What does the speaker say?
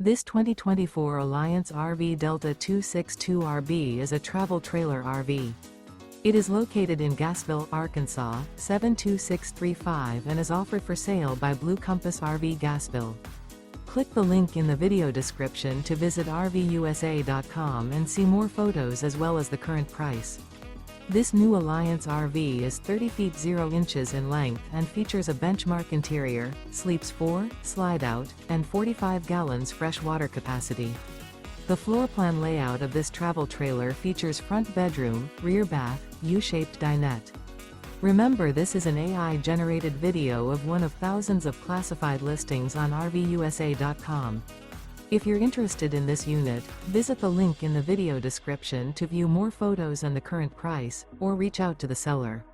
This 2024 Alliance RV Delta 262RB is a travel trailer RV. It is located in Gassville, Arkansas, 72635 and is offered for sale by Blue Compass RV Gassville. Click the link in the video description to visit RVUSA.com and see more photos as well as the current price. This new Alliance RV is 30 feet 0 inches in length and features a benchmark interior, sleeps 4, slide-out, and 45 gallons fresh water capacity. The floor plan layout of this travel trailer features front bedroom, rear bath, U-shaped dinette. Remember, this is an AI-generated video of one of thousands of classified listings on RVUSA.com. If you're interested in this unit, visit the link in the video description to view more photos and the current price, or reach out to the seller.